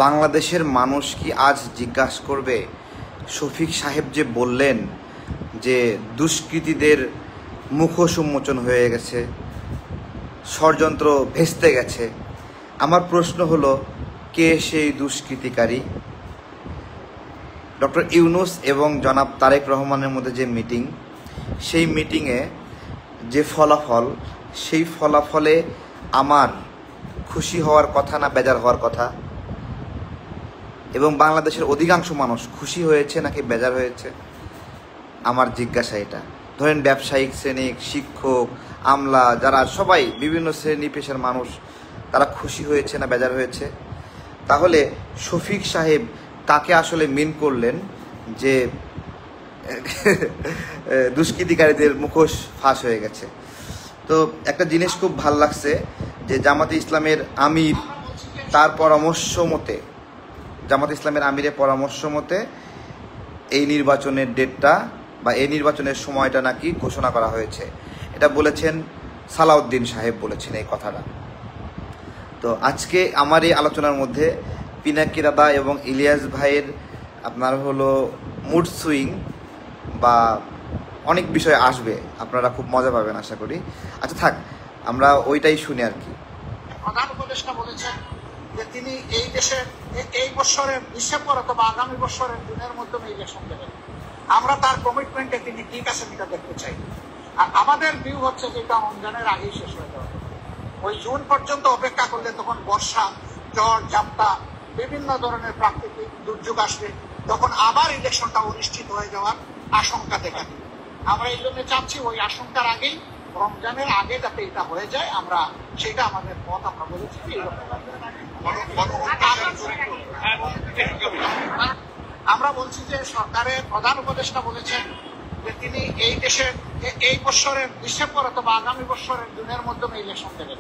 বাংলাদেশের মানুষ কি আজ জিজ্ঞাসা করবে শফিক সাহেব যে বললেন যে দুষ্কৃতীদের মুখোশ উন্মোচন হয়ে গেছে, ষড়যন্ত্র ভেস্তে গেছে? আমার প্রশ্ন হলো, কে সেই দুষ্কৃতিকারী? ডক্টর ইউনূস এবং জনাব তারেক রহমানের মধ্যে যে মিটিং, সেই মিটিংয়ে যে ফলাফল, সেই ফলাফলে আমার খুশি হওয়ার কথা না বেজার হওয়ার কথা? এবং বাংলাদেশের অধিকাংশ মানুষ খুশি হয়েছে নাকি বেজার হয়েছে? আমার জিজ্ঞাসা এটা। ধরেন ব্যবসায়িক শ্রেণী, শিক্ষক, আমলা, যারা সবাই বিভিন্ন শ্রেণী পেশার মানুষ, তারা খুশি হয়েছে না বেজার হয়েছে? তাহলে শফিক সাহেব কাকে আসলে মিন করলেন যে দুষ্কৃতিকারীদের মুখোশ ফাঁস হয়ে গেছে? তো একটা জিনিস খুব ভাল লাগছে যে জামাতে ইসলামের আমির তার পরামর্শ মতে, জামাতে ইসলামের আমিরের পরামর্শ মতে এই নির্বাচনের ডেটটা বা এই নির্বাচনের সময়টা নাকি ঘোষণা করা হয়েছে। এটা বলেছেন সালাউদ্দিন সাহেব, বলেছেন এই কথাটা। তো আজকে আমার এই আলোচনার মধ্যে পিনাকি দাদা এবং ইলিয়াস ভাইয়ের আপনার হলো মুড সুইং বা অনেক বিষয় আসবে, আপনারা খুব মজা পাবেন আশা করি। আচ্ছা থাক, আমরা ওইটাই শুনি আর কি। প্রধান উপদেষ্টা বলেছেন যে তিনি এই দেশের এই বছরের ডিসেম্বর অথবা আগামী বছরের জুনের মধ্যে ইলেকশন দেবেন। আমরা তার কমিটমেন্টে তিনি ঠিক আছে এটা দেখতে চাই। আর আমাদের ভিউ হচ্ছে যে এটা রমজানের আগেই শেষ হয়ে যাবে। ওই জুন পর্যন্ত অপেক্ষা করলে তখন বর্ষা, ঝড় ঝাপটা, বিভিন্ন ধরনের প্রাকৃতিক দুর্যোগ আসবে, তখন আবার ইলেকশনটা অনিশ্চিত হয়ে যাওয়ার আশঙ্কা দেখা দিবে। আমরা এই জন্য চাচ্ছি ওই আশঙ্কার আগেই, রমজানের আগে যাতে এটা হয়ে যায়, আমরা সেটা আমাদের মত আমরা বলেছি। আমরা বলছি যে সরকারের প্রধান উপদেষ্টা বলেছেন যে তিনি এই দেশের এই বছরের ডিসেম্বর অথবা আগামী বছরের জুনের মধ্যে ইলেকশন দেবেন।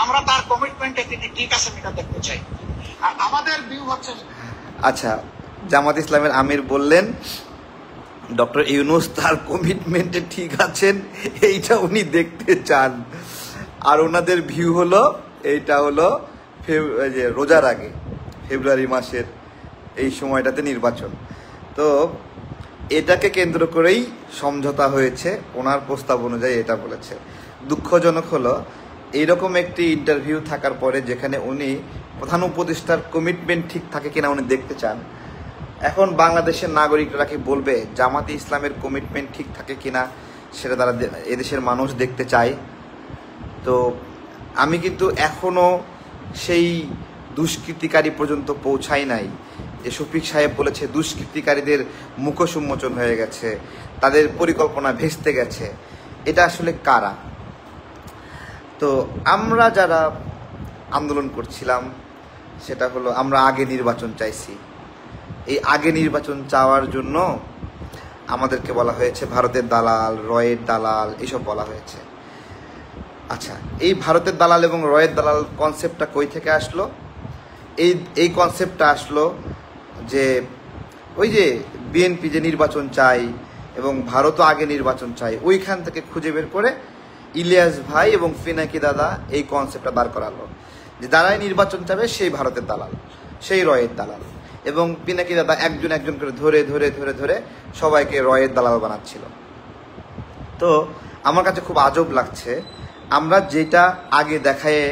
আমরা তার কমিটমেন্টে তিনি ঠিক আছে এটা দেখতে চাই। আর আমাদের ভিউ হচ্ছে, আচ্ছা, জামাত ইসলামের আমির বললেন ডক্টর ইউনূস তার কমিটমেন্টে ঠিক আছেন, এইটা উনি দেখতে চান। আর ওনাদের ভিউ হলো এইটা হলো যে রোজার আগে, ফেব্রুয়ারি মাসের এই সময়টাতে নির্বাচন। তো এটাকে কেন্দ্র করেই সমঝোতা হয়েছে, ওনার প্রস্তাব অনুযায়ী এটা বলেছে। দুঃখজনক হলো এইরকম একটি ইন্টারভিউ থাকার পরে যেখানে উনি প্রধান উপদেষ্টার কমিটমেন্ট ঠিক থাকে কিনা উনি দেখতে চান, এখন বাংলাদেশের নাগরিকরা কি বলবে জামাতে ইসলামের কমিটমেন্ট ঠিক থাকে কিনা সেটা তারা এদেশের মানুষ দেখতে চায়? তো আমি কিন্তু এখনও সেই দুষ্কৃতিকারী পর্যন্ত পৌঁছাই নাই যে শফিক সাহেব বলেছে দুষ্কৃতিকারীদের মুখোশ উন্মোচন হয়ে গেছে, তাদের পরিকল্পনা ভেস্তে গেছে। এটা আসলে কারা? তো আমরা যারা আন্দোলন করছিলাম সেটা হলো আমরা আগে নির্বাচন চাইছি। এই আগে নির্বাচন চাওয়ার জন্য আমাদেরকে বলা হয়েছে ভারতের দালাল, রয়ের দালাল, এসব বলা হয়েছে। আচ্ছা, এই ভারতের দালাল এবং রয়ের দালাল কনসেপ্টটা কই থেকে আসলো? এই কনসেপ্টটা আসলো যে ওই যে বিএনপি যে নির্বাচন চাই এবং ভারতও আগে নির্বাচন চাই, ওইখান থেকে খুঁজে বের করে ইলিয়াস ভাই এবং পিনাকি দাদা এই কনসেপ্টটা দাঁড় করালো যে যারাই নির্বাচন চাবে সেই ভারতের দালাল, সেই রয়ের দালাল। এবং পিনাকি দাদা একজন একজন করে ধরে ধরে ধরে ধরে সবাইকে রয়ের দালাল বানাচ্ছিল। তো আমার কাছে খুব আজব লাগছে, আমরা যেটা আগে দেখায়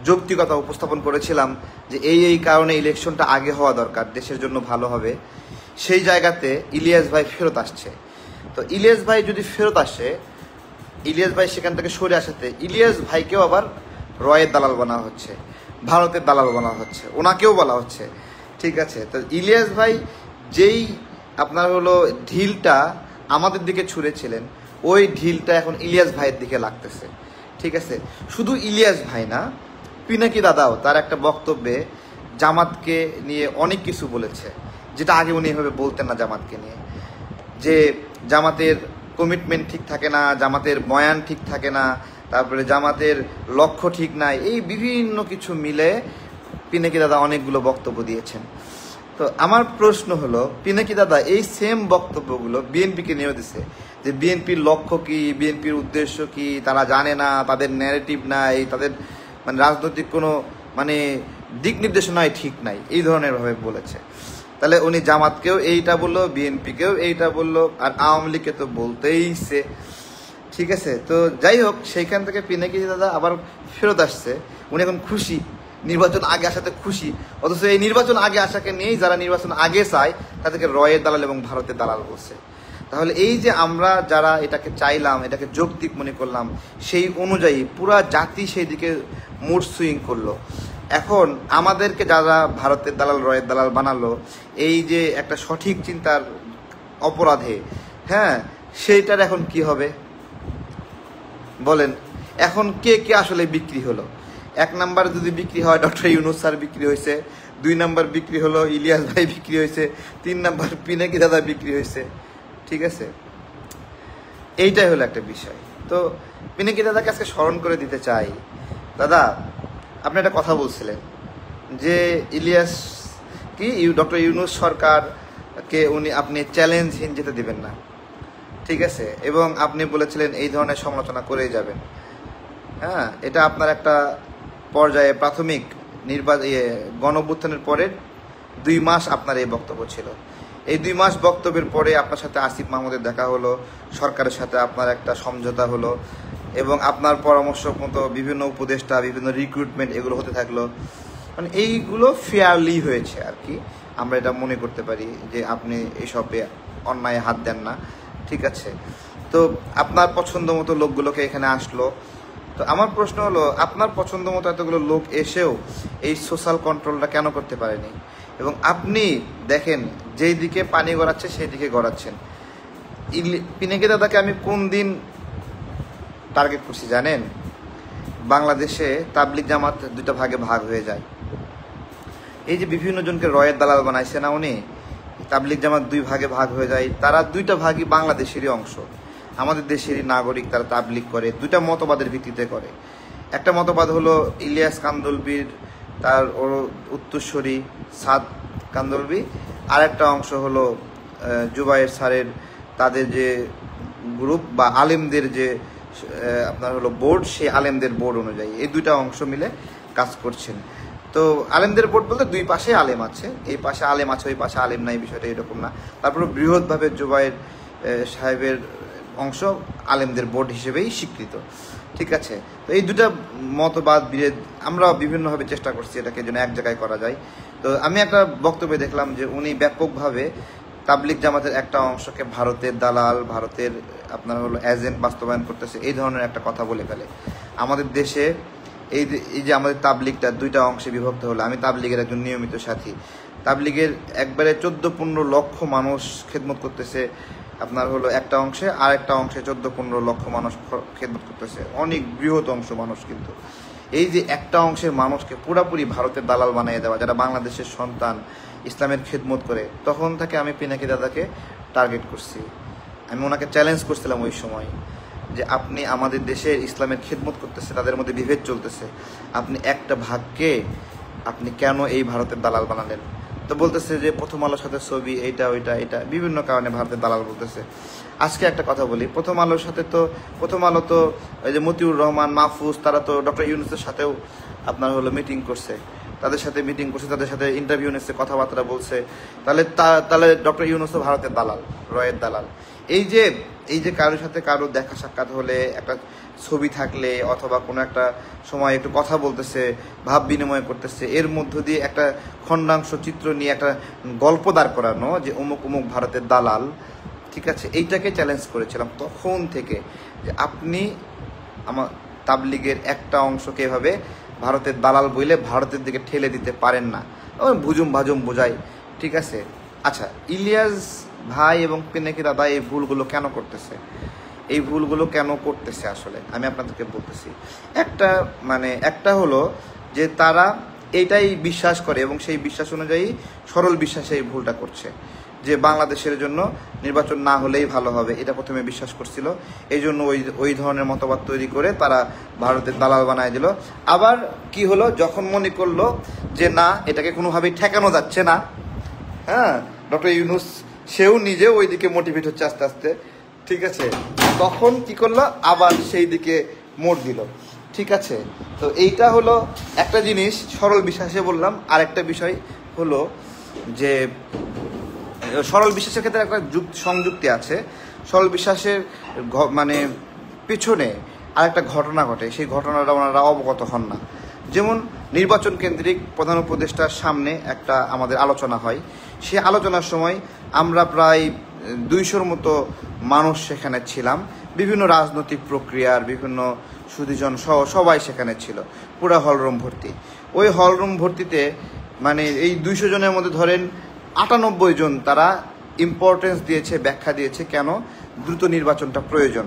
যৌক্তিকতা উপস্থাপন করেছিলাম যে এই কারণে ইলেকশনটা আগে হওয়া দরকার, দেশের জন্য ভালো হবে, সেই জায়গাতে ইলিয়াস ভাই ফেরত আসছে। তো ইলিয়াস ভাই যদি ফেরত আসে, ইলিয়াস ভাই সেখান থেকে সরে আসাতে ইলিয়াস ভাইকেও আবার রয়ের দালাল বানা হচ্ছে, ভারতের দালাল বানা হচ্ছে, ওনাকেও বলা হচ্ছে। ঠিক আছে, তো ইলিয়াস ভাই যেই আপনার হলো ঢিলটা আমাদের দিকে ছুঁড়েছিলেন, ওই ঢিলটা এখন ইলিয়াস ভাইয়ের দিকে লাগতেছে। ঠিক আছে, শুধু ইলিয়াস ভাই না, পিনাকি দাদাও তার একটা বক্তব্যে জামাতকে নিয়ে অনেক কিছু বলেছে, যেটা আগে উনি এভাবে বলতেন না জামাতকে নিয়ে, যে জামাতের কমিটমেন্ট ঠিক থাকে না, জামাতের বয়ান ঠিক থাকে না, তারপরে জামাতের লক্ষ্য ঠিক নাই, এই বিভিন্ন কিছু মিলে পিনাকি দাদা অনেকগুলো বক্তব্য দিয়েছেন। তো আমার প্রশ্ন হলো, পিনাকি দাদা এই সেম বক্তব্যগুলো বিএনপিকে নিয়েও দিছে যে বিএনপির লক্ষ্য কি, বিএনপির উদ্দেশ্য কি তারা জানে না, তাদের ন্যারেটিভ নাই, তাদের মানে রাজনৈতিক কোনো মানে দিক নির্দেশনায় ঠিক নাই, এই ধরনের ভাবে বলেছে। তাহলে উনি জামাতকেও এইটা বললো, বিএনপিকেও এইটা বললো, আর আওয়ামী লীগকে তো বলতেইছে। ঠিক আছে, তো যাই হোক, সেইখান থেকে পিনাকি দাদা আবার ফেরত আসছে। উনি এখন খুশি, নির্বাচন আগে আসাতে খুশি। অথচ এই নির্বাচন আগে আসাকে নিয়েই যারা নির্বাচন আগে চায় তাদেরকে রয়ের দালাল এবং ভারতের দালাল বলছে। তাহলে এই যে আমরা যারা এটাকে চাইলাম, এটাকে যৌক্তিক মনে করলাম, সেই অনুযায়ী পুরা জাতি সেই দিকে মুড সুইং করলো। এখন আমাদেরকে যারা ভারতের দালাল রয়ের দালাল বানালো, এই যে একটা সঠিক চিন্তার অপরাধে, হ্যাঁ, সেইটার এখন কি হবে বলেন? এখন কে কে আসলে বিক্রি হলো? এক নাম্বার যদি বিক্রি হয় ডক্টর ইউনূস স্যার বিক্রি হয়েছে, 2 নাম্বার বিক্রি হলো ইলিয়াস ভাই বিক্রি হয়েছে, 3 নাম্বার পিনাকি দাদা বিক্রি হয়েছে। ঠিক আছে, এইটাই হলো একটা বিষয়। তো পিনাকি দাদাকে আজকে স্মরণ করে দিতে চাই। দাদা, আপনি একটা কথা বলছিলেন যে ইলিয়াস কি ডক্টর ইউনূস সরকারকে আপনি চ্যালেঞ্জহীন যেতে দিবেন না। ঠিক আছে, এবং আপনি বলেছিলেন এই ধরনের সমালোচনা করেই যাবেন। হ্যাঁ, এটা আপনার একটা পর্যায়ে প্রাথমিক গণঅভ্যুত্থানের পরে 2 মাস আপনার এই বক্তব্য ছিল। এই 2 মাস বক্তব্যের পরে আপনার সাথে আসিফ মাহমুদের দেখা হলো, সরকারের সাথে আপনার একটা সমঝোতা হলো, এবং আপনার পরামর্শ মতো বিভিন্ন উপদেষ্টা, বিভিন্ন রিক্রুটমেন্ট এগুলো হতে থাকলো। মানে এইগুলো ফেয়ারলি হয়েছে আর কি, আমরা এটা মনে করতে পারি যে আপনি এইসবে অন্যায় হাত দেন না। ঠিক আছে, তো আপনার পছন্দ মতো লোকগুলোকে এখানে আসলো। তো আমার প্রশ্ন হলো, আপনার পছন্দ মতো এতগুলো লোক এসেও এই সোশ্যাল কন্ট্রোলটা কেন করতে পারেনি? এবং আপনি দেখেন যেই দিকে পানি গড়াচ্ছে সেই দিকে গড়াচ্ছেন। পিনাকি দাদাকে আমি কোন দিন টার্গেট করছি জানেন? বাংলাদেশে তাবলিগ জামাত 2টা ভাগে ভাগ হয়ে যায়। এই যে বিভিন্ন জনকে রয়ের দালাল বানাইছে না উনি, তাবলিগ জামাত 2 ভাগে ভাগ হয়ে যায়। তারা 2টা ভাগই বাংলাদেশেরই অংশ, আমাদের দেশেরই নাগরিক। তারা তাবলিগ করে 2টা মতবাদের ভিত্তিতে করে। একটা মতবাদ হলো ইলিয়াস কান্দলবির, তার ওর উত্তরস্বরী সাদ কান্দলবি। আর একটা অংশ হলো জুবায়ের স্যারের তাদের যে গ্রুপ বা আলেমদের যে আপনার হলো বোর্ড, সেই আলেমদের বোর্ড অনুযায়ী এই 2টা অংশ মিলে কাজ করছেন। তো আলেমদের বোর্ড বলতে 2 পাশে আলেম আছে, এই পাশে আলেম আছে, ওই পাশে আলেম নাই, বিষয়টা এরকম না। তারপরে বৃহৎভাবে জুবায়ের সাহেবের অংশ আলেমদের বোর্ড হিসেবেই স্বীকৃত। ঠিক আছে, তো এই 2টা মতবাদ বিরোধ আমরা বিভিন্নভাবে চেষ্টা করছি এটাকে যেন এক জায়গায় করা যায়। তো আমি একটা বক্তব্যে দেখলাম যে উনি ব্যাপকভাবে তাবলিগ জামাতের একটা অংশকে ভারতের দালাল, ভারতের আপনার হলো এজেন্ট বাস্তবায়ন করতেছে, এই ধরনের একটা কথা বলে ফেলে। আমাদের দেশে এই যে আমাদের তাবলিগটা 2টা অংশে বিভক্ত হলো। আমি তাবলিগের একজন নিয়মিত সাথী। তাবলিগের একবারে 14-15 লক্ষ মানুষ খেদমত করতেছে আপনার হলো একটা অংশে, আর একটা অংশে 14-15 লক্ষ মানুষ খেদমত করতেছে, অনেক বৃহৎ অংশ মানুষ। কিন্তু এই যে একটা অংশের মানুষকে পুরাপুরি ভারতের দালাল বানিয়ে দেওয়া, যারা বাংলাদেশের সন্তান, ইসলামের খেদমত করে, তখন থেকে আমি পিনাকি দাদাকে টার্গেট করছি। আমি ওনাকে চ্যালেঞ্জ করছিলাম ওই সময় যে আপনি আমাদের দেশের ইসলামের খেদমত করতেছে, তাদের মধ্যে বিভেদ চলতেছে, আপনি একটা ভাগকে আপনি কেন এই ভারতের দালাল বানালেন? তো বলতেছে যে প্রথম আলোর সাথে ছবি, এইটা ওইটা এটা বিভিন্ন কারণে ভারতের দালাল বলতেছে। আজকে একটা কথা বলি, প্রথম আলোর সাথে তো প্রথম আলো তো ওই যে মতিউর রহমান, মাহফুজ, তারা তো ডক্টর ইউনূসের সাথেও আপনার হলো মিটিং করছে, তাদের সাথে মিটিং করছে, তাদের সাথে ইন্টারভিউ নিচ্ছে, কথাবার্তা বলছে। তাহলে ডক্টর ইউনূস তো ভারতের দালাল, রয়ের দালাল। এই যে কারোর সাথে কারো দেখা সাক্ষাৎ হলে, একটা ছবি থাকলে, অথবা কোনো একটা সময় একটু কথা বলতেছে, ভাব বিনিময় করতেছে, এর মধ্য দিয়ে একটা খণ্ডাংশ চিত্র নিয়ে একটা গল্প দাঁড় করানো যে অমুক অমুক ভারতের দালাল। ঠিক আছে, এইটাকে চ্যালেঞ্জ করেছিলাম তখন থেকে যে আপনি আমার তাবলিগের একটা অংশকে এভাবে ভারতের দালাল বইলে ভারতের দিকে ঠেলে দিতে পারেন না, ভুজুম ভাজুম বোঝাই। ঠিক আছে, আচ্ছা, ইলিয়াস ভাই এবং পিনাকি দাদা এই ভুলগুলো কেন করতেছে? এই ভুলগুলো কেন করতেছে আসলে আমি আপনাদেরকে বলতেছি। একটা হলো যে তারা এইটাই বিশ্বাস করে এবং সেই বিশ্বাস অনুযায়ী সরল বিশ্বাসে এই ভুলটা করছে যে বাংলাদেশের জন্য নির্বাচন না হলেই ভালো হবে, এটা প্রথমে বিশ্বাস করছিল। এই জন্য ওই ধরনের মতবাদ তৈরি করে তারা ভারতের দালাল বানায় দিল। আবার কি হলো, যখন মনে করলো যে না, এটাকে কোনোভাবেই ঠেকানো যাচ্ছে না, হ্যাঁ, ডক্টর ইউনূস সেও নিজেও ওই দিকে মোটিভেট হচ্ছে আস্তে আস্তে। ঠিক আছে, তখন কি করলো, আবার সেই দিকে মোড় দিল। ঠিক ঠিক আছে? তো এইটা হলো একটা জিনিস, সরল বিশ্বাসে বললাম। আর একটা বিষয় হলো যে সরল বিশ্বাসের ক্ষেত্রে একটা সংযুক্তি আছে। সরল বিশ্বাসের মানে পেছনে আরেকটা ঘটনা ঘটে, সেই ঘটনাটা ওনারা অবগত হন না। যেমন নির্বাচন কেন্দ্রিক প্রধান উপদেষ্টার সামনে একটা আমাদের আলোচনা হয়, সেই আলোচনার সময় আমরা প্রায় 200-র মতো মানুষ সেখানে ছিলাম। বিভিন্ন রাজনৈতিক প্রক্রিয়ার বিভিন্ন সুধীজন সহ সবাই সেখানে ছিল, পুরো হলরুম ভর্তি। ওই হলরুম ভর্তিতে মানে এই 200 জনের মধ্যে ধরেন 98 জন তারা ইম্পর্টেন্স দিয়েছে, ব্যাখ্যা দিয়েছে কেন দ্রুত নির্বাচনটা প্রয়োজন।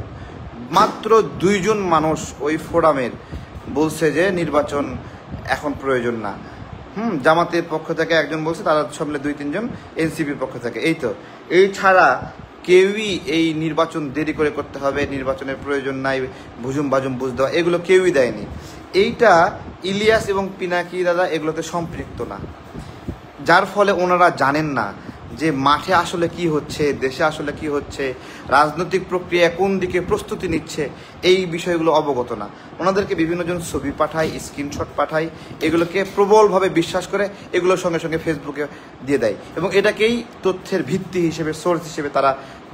মাত্র 2 জন মানুষ ওই ফোরামের বলছে যে নির্বাচন এখন প্রয়োজন না। জামাতের পক্ষ থেকে একজন বলছে, তারা সব মিলে 2-3 জন এনসিপির পক্ষ থেকে। এই তো, এই ছাড়া কেউই এই নির্বাচন দেরি করে করতে হবে, নির্বাচনের প্রয়োজন নাই, ভুজুম বাজুম বুঝ দেওয়া, এগুলো কেউই দেয়নি। এইটা ইলিয়াস এবং পিনাকি দাদা এগুলোতে সম্পৃক্ত না, যার ফলে ওনারা জানেন না যে মাঠে আসলে কি হচ্ছে, দেশে আসলে কি হচ্ছে, রাজনৈতিক প্রক্রিয়া কোন দিকে প্রস্তুতি নিচ্ছে, এই বিষয়গুলো অবগত না। ওনাদেরকে বিভিন্ন জন ছবি পাঠায়, স্ক্রিনশট পাঠায়, এগুলোকে প্রবলভাবে বিশ্বাস করে এগুলোর সঙ্গে সঙ্গে ফেসবুকে দিয়ে দেয় এবং এটাকেই তথ্যের ভিত্তি হিসেবে, সোর্স হিসেবে তারা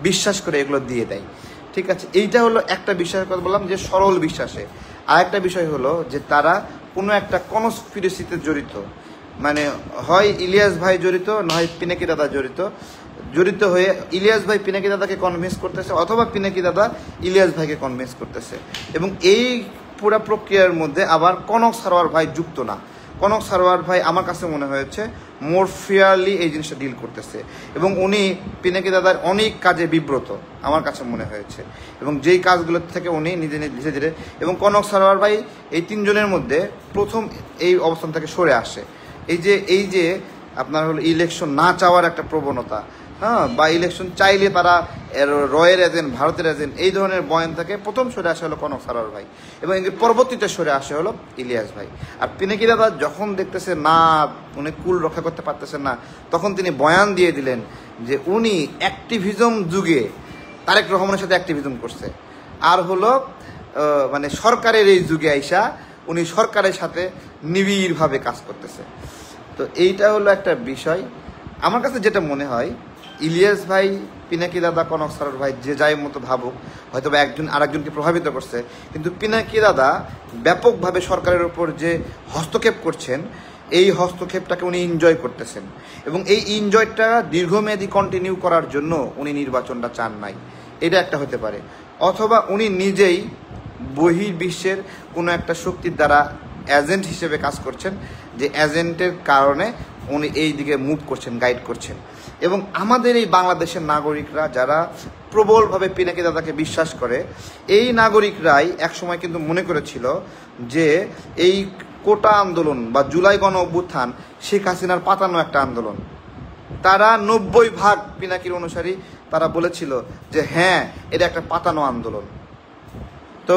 বিশ্বাস করে এগুলো দিয়ে দেয়। ঠিক আছে, এইটা হলো একটা বিষয়ের কথা বললাম যে সরল বিশ্বাসে। আর একটা বিষয় হলো যে তারা কোনো একটা কনস্পিরেসিতে জড়িত, মানে হয় ইলিয়াস ভাই জড়িত, নয় পিনাকি দাদা জড়িত হয়ে ইলিয়াস ভাই পিনাকি দাদাকে কনভিন্স করতেছে, অথবা পিনাকি দাদা ইলিয়াস ভাইকে কনভিন্স করতেছে। এবং এই পুরা প্রক্রিয়ার মধ্যে আবার কনক সারোয়ার ভাই যুক্ত না। কনক সারোয়ার ভাই আমার কাছে মনে হয়েছে মোর ফেয়ারলি এই জিনিসটা ডিল করতেছে এবং উনি পিনাকি দাদার অনেক কাজে বিব্রত আমার কাছে মনে হয়েছে, এবং যেই কাজগুলোর থেকে উনি নিজে ধীরে ধীরে, এবং কনক সারোয়ার ভাই এই 3 জনের মধ্যে প্রথম এই অবস্থান থেকে সরে আসে। এই যে আপনার হলো ইলেকশন না চাওয়ার একটা প্রবণতা, বা ইলেকশন চাইলে তারা রয়ের এজেন্ট, ভারতের এজেন্ট, এই ধরনের বয়ান থেকে প্রথম সরে আসা হলো কনক সারোয়ার ভাই এবং পরবর্তীতে সরে আসা হলো ইলিয়াস ভাই। আর পিনাকি দাদা যখন দেখতেছে না উনি কুল রক্ষা করতে পারতেছেন না, তখন তিনি বয়ান দিয়ে দিলেন যে উনি অ্যাক্টিভিজম যুগে তারেক রহমানের সাথে অ্যাক্টিভিজম করছে, আর হলো মানে সরকারের এই যুগে আইসা উনি সরকারের সাথে নিবিড়ভাবে কাজ করতেছে। তো এইটা হলো একটা বিষয়। আমার কাছে যেটা মনে হয়, ইলিয়াস ভাই, পিনাকি দাদা, কনক সারোয়ার ভাই যে যাই মতো ভাবুক, হয়তো বা একজন আরেকজনকে প্রভাবিত করছে, কিন্তু পিনাকি দাদা ব্যাপকভাবে সরকারের উপর যে হস্তক্ষেপ করছেন, এই হস্তক্ষেপটাকে উনি এনজয় করতেছেন এবং এই এনজয়টা দীর্ঘমেয়াদী কন্টিনিউ করার জন্য উনি নির্বাচনটা চান নাই। এটা একটা হতে পারে, অথবা উনি নিজেই বহির্বিশ্বের কোনো একটা শক্তির দ্বারা এজেন্ট হিসেবে কাজ করছেন, যে এজেন্টের কারণে উনি এই দিকে মুভ করছেন, গাইড করছেন। এবং আমাদের এই বাংলাদেশের নাগরিকরা যারা প্রবলভাবে পিনাকি দাদাকে বিশ্বাস করে, এই নাগরিকরাই একসময় কিন্তু মনে করেছিল যে এই কোটা আন্দোলন বা জুলাই গণ অভ্যুত্থান শেখ হাসিনার পাতানো একটা আন্দোলন। তারা 90% পিনাকির অনুসারী তারা বলেছিল যে হ্যাঁ, এটা একটা পাতানো আন্দোলন। তো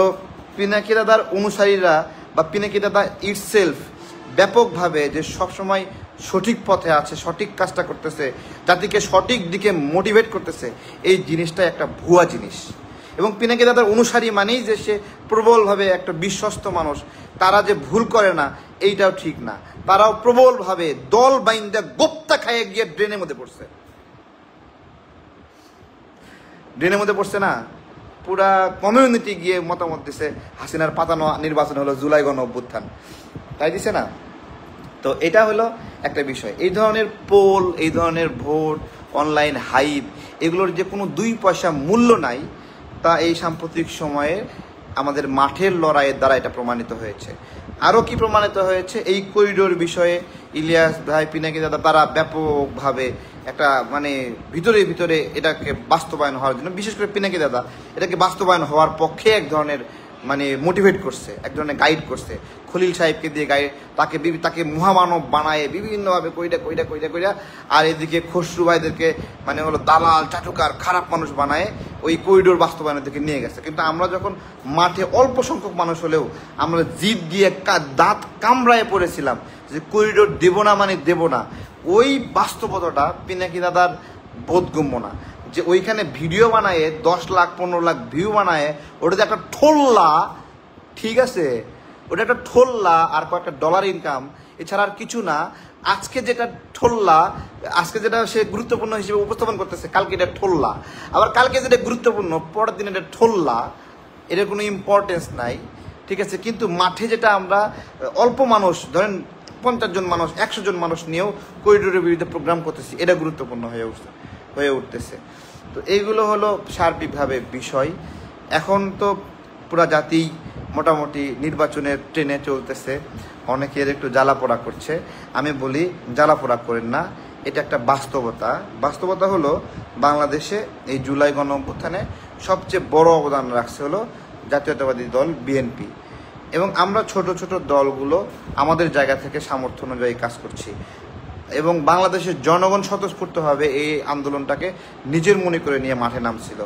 পিনাকি দাদার অনুসারীরা বা পিনাকি দাদা ইটসেলফ ব্যাপকভাবে যে সবসময় সঠিক পথে আছে, সঠিক কাজটা করতেছে, জাতিকে সঠিক দিকে মোটিভেট করতেছে, এই জিনিসটা একটা ভুয়া জিনিস। এবং পিনাকি দাদার অনুসারী মানেই যে সে প্রবলভাবে একটা বিশ্বস্ত মানুষ, তারা যে ভুল করে না এইটাও ঠিক না। তারাও প্রবলভাবে দল বাইন্দা গোপ্তা খাইয়ে গিয়ে ড্রেনের মধ্যে পড়ছে না, পুরা কমিউনিটি গিয়ে মতামত দিছে হাসিনার পাতানো নির্বাচন হলো জুলাই গণ অভ্যুত্থান, তাই দিছে না? তো এটা হলো একটা বিষয়। এই ধরনের পোল, এই ধরনের ভোট, অনলাইন হাইপ, এগুলোর যে কোনো 2 পয়সা মূল্য নাই, তা এই সাম্প্রতিক সময়ে আমাদের মাঠের লড়াইয়ের দ্বারা এটা প্রমাণিত হয়েছে। আরও কি প্রমাণিত হয়েছে, এই করিডোর বিষয়ে ইলিয়াস ভাই, পিনাকি দাদা তারা ব্যাপকভাবে একটা মানে ভিতরে এটাকে বাস্তবায়ন হওয়ার জন্য, বিশেষ করে পিনাকি দাদা এটাকে বাস্তবায়ন হওয়ার পক্ষে এক ধরনের মানে মোটিভেট করছে, এক ধরনের গাইড করছে। খলিল সাহেবকে দিয়ে তাকে মহামানব বানায় বিভিন্নভাবে কইরা, আর এদিকে খসরু ভাইদেরকে মানে হলো দালাল, চাটুকার, খারাপ মানুষ বানায় ওই করিডোর বাস্তবায়নের দিকে নিয়ে গেছে। কিন্তু আমরা যখন মাঠে অল্প সংখ্যক মানুষ হলেও আমরা জিদ দিয়ে দাঁত কামড়ায় পড়েছিলাম যে করিডোর দেব না মানে দেব না, ওই বাস্তবতাটা পিনাকি দাদার বোধগম্য না। যে ওইখানে ভিডিও বানায় 10 লাখ 15 লাখ ভিউ বানায়, ওটাতে একটা ঠোল্লা, ঠিক আছে, ওটা একটা ঠোল্লা আর কয়েকটা ডলার ইনকাম, এছাড়া আর কিছু না। আজকে যেটা ঠোল্লা, আজকে যেটা সে গুরুত্বপূর্ণ হিসেবে উপস্থাপন করতেছে, কালকে এটা ঠোল্লা, আবার কালকে যেটা গুরুত্বপূর্ণ পরের দিন এটা ঠোল্লা, এটার কোনো ইম্পর্টেন্স নাই, ঠিক আছে। কিন্তু মাঠে যেটা আমরা অল্প মানুষ, ধরেন 50 জন মানুষ 100 জন মানুষ নিয়েও করিডোরের বিরুদ্ধে প্রোগ্রাম করতেছি, এটা গুরুত্বপূর্ণ হয়ে উঠতেছে। তো এইগুলো হলো সার্বিকভাবে বিষয়। এখন তো পুরা জাতি মোটামুটি নির্বাচনের ট্রেনে চলতেছে, অনেকের একটু জ্বালাপোড়া করছে। আমি বলি জ্বালাপোড়া করেন না, এটা একটা বাস্তবতা। বাস্তবতা হলো বাংলাদেশে এই জুলাই গণ অভ্যুত্থানে সবচেয়ে বড় অবদান রাখছে হলো জাতীয়তাবাদী দল বিএনপি, এবং আমরা ছোট ছোট দলগুলো আমাদের জায়গা থেকে সামর্থ্য অনুযায়ী কাজ করছি, এবং বাংলাদেশের জনগণ স্বতঃস্ফূর্তভাবে এই আন্দোলনটাকে নিজের মনে করে নিয়ে মাঠে নামছিল,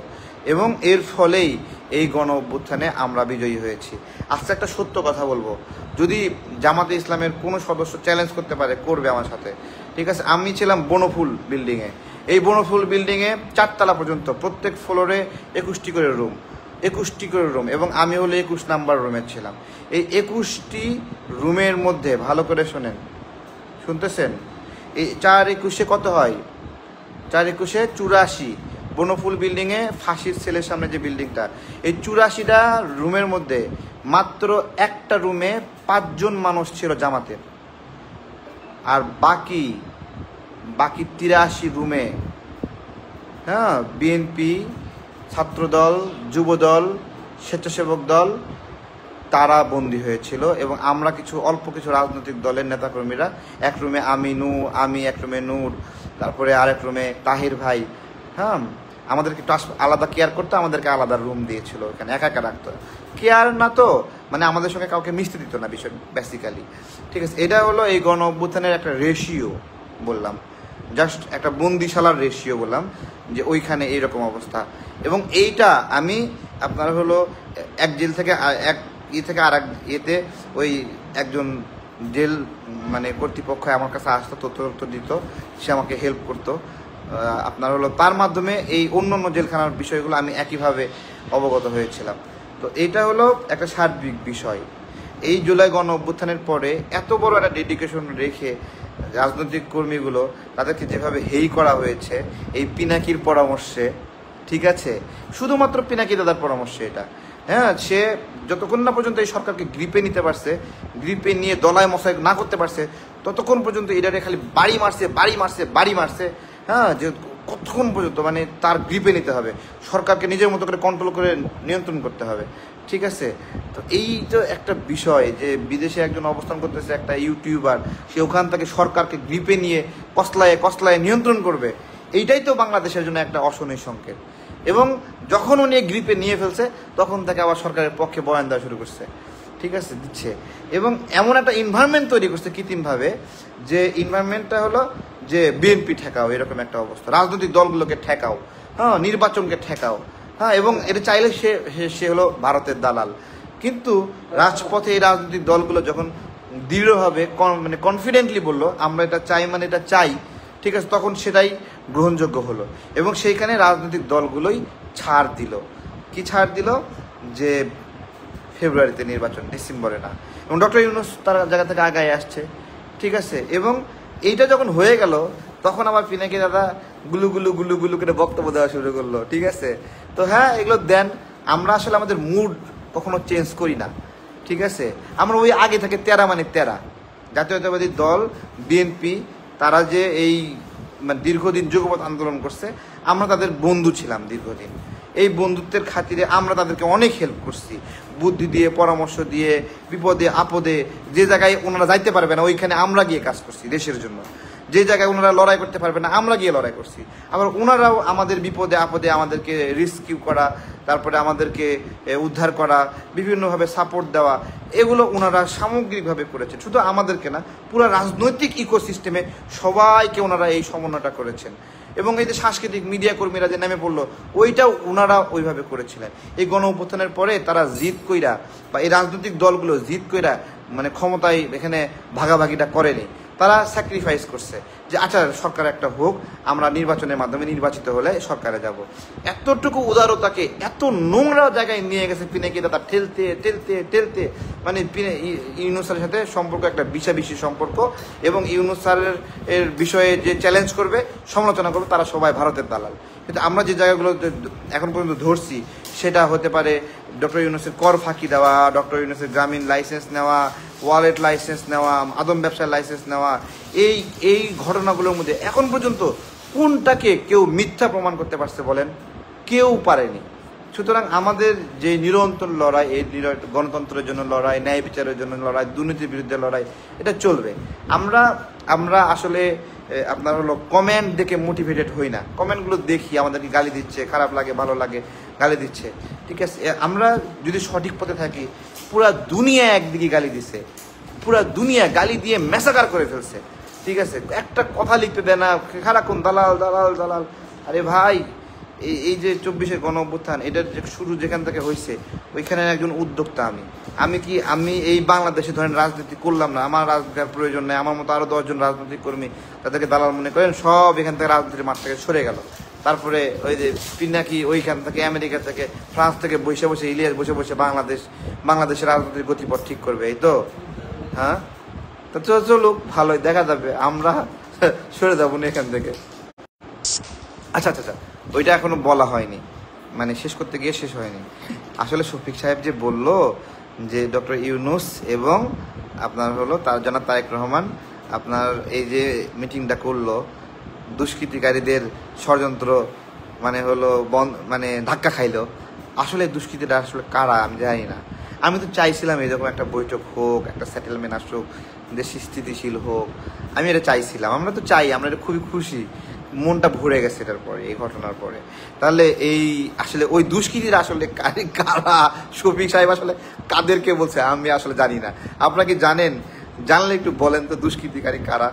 এবং এর ফলেই এই গণ অভ্যুত্থানে আমরা বিজয়ী হয়েছি। আজকে একটা সত্য কথা বলবো, যদি জামাতে ইসলামের কোনো সদস্য চ্যালেঞ্জ করতে পারে, করবে আমার সাথে, ঠিক আছে। আমি ছিলাম বনফুল বিল্ডিংয়ে, এই বনফুল বিল্ডিংয়ে 4 তলা পর্যন্ত, প্রত্যেক ফ্লোরে 21টি করে রুম, এবং আমি হলো 21 নাম্বার রুমে ছিলাম। এই 21টি রুমের মধ্যে ভালো করে শোনেন, শুনতেছেন, এই 4-21 কত হয়? 4-21 84। বনফুল বিল্ডিংয়ে ফাঁসির সেলের সামনে যে বিল্ডিংটা, এই 84টা রুমের মধ্যে মাত্র একটা রুমে 5 জন মানুষ ছিল জামাতের, আর বাকি 83 রুমে বিএনপি, ছাত্রদল, যুবদল, স্বেচ্ছাসেবক দল তারা বন্দী হয়েছিল, এবং আমরা অল্প কিছু রাজনৈতিক দলের নেতাকর্মীরা এক রুমে, আমি এক রুমে, নূর, তারপরে আরেক রুমে তাহির ভাই, আমাদেরকে একটু আলাদা কেয়ার করতো, আমাদেরকে আলাদা রুম দিয়েছিল, এখানে একা একা রাখতো। কেয়ার না তো মানে আমাদের সঙ্গে কাউকে মিশতে দিত না বিষয় বেসিক্যালি, ঠিক আছে। এটা হলো এই গণ অভ্যুত্থানের একটা রেশিও বললাম, জাস্ট একটা বন্দিশালার রেশিও বললাম, যে ওইখানে এইরকম অবস্থা। এবং এইটা আমি আপনার হলো এক জেল থেকে এক থেকে আর এক ইয়েতে, ওই একজন জেল মানে কর্তৃপক্ষ আমার কাছে আসতো, তথ্য দিত, সে আমাকে হেল্প করতো, আপনার হলো তার মাধ্যমে এই অন্য জেলখানার বিষয়গুলো আমি একইভাবে অবগত হয়েছিলাম। তো এইটা হলো একটা সার্বিক বিষয়। এই জুলাই গণ অভ্যুত্থানের পরে এত বড় একটা ডেডিকেশন রেখে রাজনৈতিক কর্মীগুলো তাদেরকে যেভাবে হেই করা হয়েছে এই পিনাকির পরামর্শে, ঠিক আছে, শুধুমাত্র পিনাকি দাদার পরামর্শে এটা, সে যতক্ষণ না পর্যন্ত এই সরকারকে গ্রিপে নিতে পারছে, গ্রিপে নিয়ে দলায় মশাই না করতে পারছে, ততক্ষণ পর্যন্ত এটারে খালি বাড়ি মারছে, যে কতক্ষণ পর্যন্ত মানে তার গ্রিপে নিতে হবে, সরকারকে নিজের মতো করে কন্ট্রোল করে নিয়ন্ত্রণ করতে হবে, ঠিক আছে। তো এই তো একটা বিষয় যে বিদেশে একজন অবস্থান করতেছে একটা ইউটিউবার, সে ওখান থেকে সরকারকে গ্রিপে নিয়ে কসলায় নিয়ন্ত্রণ করবে, এইটাই তো বাংলাদেশের জন্য একটা অশনি সংকেত। এবং যখন উনি গ্রিপে নিয়ে ফেলছে তখন থেকে আবার সরকারের পক্ষে বয়ান দেওয়া শুরু করছে, ঠিক আছে, দিচ্ছে, এবং এমন একটা এনভায়রনমেন্ট তৈরি করছে কৃত্রিমভাবে, যে এনভায়রনমেন্টটা হলো যে বিএনপি ঠেকাও, এরকম একটা অবস্থা, রাজনৈতিক দলগুলোকে ঠেকাও, নির্বাচনকে ঠেকাও, এবং এটা চাইলে সে হলো ভারতের দালাল। কিন্তু রাজপথে এই রাজনৈতিক দলগুলো যখন দৃঢ়ভাবে মানে কনফিডেন্টলি বললো আমরা এটা চাই, মানে এটা চাই, ঠিক আছে, তখন সেটাই গ্রহণযোগ্য হলো, এবং সেইখানে রাজনৈতিক দলগুলোই ছাড় দিল। কি ছাড় দিল? যে ফেব্রুয়ারিতে নির্বাচন, ডিসেম্বরে না, এবং ডক্টর ইউনূস তার জায়গা থেকে আগায় আসছে, ঠিক আছে। এবং এইটা যখন হয়ে গেল তখন আবার পিনাকি দাদা গুলু করে বক্তব্য দেওয়া শুরু করলো, ঠিক আছে। তো এগুলো দেন, আমরা আসলে আমাদের মুড কখনো চেঞ্জ করি না, ঠিক আছে। আমরা ওই আগে থেকে তেরা জাতীয়তাবাদী দল বিএনপি, তারা যে এই মানে দীর্ঘদিন যুগপৎ আন্দোলন করছে, আমরা তাদের বন্ধু ছিলাম দীর্ঘদিন, এই বন্ধুত্বের খাতিরে আমরা তাদেরকে অনেক হেল্প করছি, বুদ্ধি দিয়ে, পরামর্শ দিয়ে, বিপদে আপদে, যে জায়গায় ওনারা যাইতে পারবে না ওইখানে আমরা গিয়ে কাজ করছি দেশের জন্য, যে জায়গায় ওনারা লড়াই করতে পারবে না আমরা গিয়ে লড়াই করছি, আবার ওনারাও আমাদের বিপদে আপদে আমাদেরকে রেস্কিউ করা, তারপরে আমাদেরকে উদ্ধার করা, বিভিন্নভাবে সাপোর্ট দেওয়া, এগুলো ওনারা সামগ্রিকভাবে করেছেন, শুধু আমাদেরকে না, পুরো রাজনৈতিক ইকোসিস্টেমে সবাইকে ওনারা এই সমন্বয়টা করেছেন। এবং এই যে সাংস্কৃতিক মিডিয়া কর্মীরা যে নেমে পড়লো, ওইটাও ওনারা ওইভাবে করেছিলেন। এই গণ অভ্যুত্থানের পরে তারা জিদ কইরা, বা এই রাজনৈতিক দলগুলো জিদ কইরা মানে ক্ষমতায় এখানে ভাগাভাগিটা করেনি, তারা স্যাক্রিফাইস করছে যে আচ্ছা সরকার একটা হোক, আমরা নির্বাচনের মাধ্যমে নির্বাচিত হলে সরকারে যাব। এতটুকু উদারতাকে এত নোংরা জায়গায় নিয়ে গেছে পিনাকি দাদা, ঠেলতে ঠেলতে ঠেলতে, মানে ইউনূস স্যারের সাথে সম্পর্ক একটা বিষাবিষি সম্পর্ক, এবং ইউনূস স্যারের বিষয়ে যে চ্যালেঞ্জ করবে, সমালোচনা করবে, তারা সবাই ভারতের দালাল। কিন্তু আমরা যে জায়গাগুলো এখন পর্যন্ত ধরছি সেটা হতে পারে ডক্টর ইউনূসের কর ফাঁকি দেওয়া, ডক্টর ইউনূসের গ্রামীণ লাইসেন্স নেওয়া, ওয়ালেট লাইসেন্স নেওয়া, আদম ব্যবসার লাইসেন্স নেওয়া, এই ঘটনাগুলোর মধ্যে এখন পর্যন্ত কোনটাকে কেউ মিথ্যা প্রমাণ করতে পারছে বলেন? কেউ পারেনি। সুতরাং আমাদের যে নিরন্তর লড়াই, এই গণতন্ত্রের জন্য লড়াই, ন্যায় বিচারের জন্য লড়াই, দুর্নীতির বিরুদ্ধে লড়াই, এটা চলবে। আমরা আসলে আপনার হলো কমেন্ট দেখে মোটিভেটেড হই না। কমেন্টগুলো দেখি, আমাদেরকে গালি দিচ্ছে, খারাপ লাগে, ভালো লাগে, গালি দিচ্ছে, ঠিক আছে। আমরা যদি সঠিক পথে থাকি, পুরা দুনিয়া একদিকে গালি দিছে, পুরা দুনিয়া গালি দিয়ে ম্যাসাকার করে ফেলছে, ঠিক আছে। একটা কথা লিখতে দেয় না, সারাক্ষণ দালাল দালাল দালাল। আরে ভাই, এই যে 24-এর গণ অভ্যুত্থান, এটার যে শুরু যেখান থেকে হয়েছে, ওইখানে একজন উদ্যোক্তা আমি এই বাংলাদেশে ধরেন রাজনীতি করলাম না, আমার রাজনীতির প্রয়োজন নেই, আমার মতো আরো 10 জন রাজনৈতিক কর্মী তাদেরকে দালাল মনে করেন, সব এখান থেকে রাজনীতির মাঠ থেকে সরে গেল। তারপরে ওই যে পিনাকি ওইখান থেকে, আমেরিকা থেকে, ফ্রান্স থেকে বসে বসে, ইলিয়াস বসে বসে বাংলাদেশের রাজনীতির গতিপথ ঠিক করবে, এই তো। হ্যাঁ, তো চলুক, ভালোই, দেখা যাবে, আমরা সরে যাবো না এখান থেকে। আচ্ছা, ওইটা এখনো বলা হয়নি, মানে শেষ করতে গিয়ে শেষ হয়নি। আসলে শফিক সাহেব যে বলল যে ডক্টর ইউনূস এবং আপনার হলো তার জনাব তারেক রহমান আপনার এই যে মিটিংটা করলো, দুষ্কৃতিকারীদের ষড়যন্ত্র মানে হলো মানে ধাক্কা খাইলো। আসলে দুষ্কৃতিটা আসলে কারা আমি জানি না। আমি তো চাইছিলাম এরকম একটা বৈঠক হোক, একটা সেটেলমেন্ট আসুক, দেশ স্থিতিশীল হোক, আমি এটা চাইছিলাম। আমরা তো চাই, আমরা এটা খুবই খুশি, মনটা ভরে গেছে এটার পরে, এই ঘটনার পরে। তাহলে এই আসলে ওই দুষ্কৃতীরা আসলে কারা, শফিক সাহেব আসলে কাদেরকে বলছে আমি আসলে জানি না। আপনারা কি জানেন? জানলে একটু বলেন তো দুষ্কৃতিকারী কারা।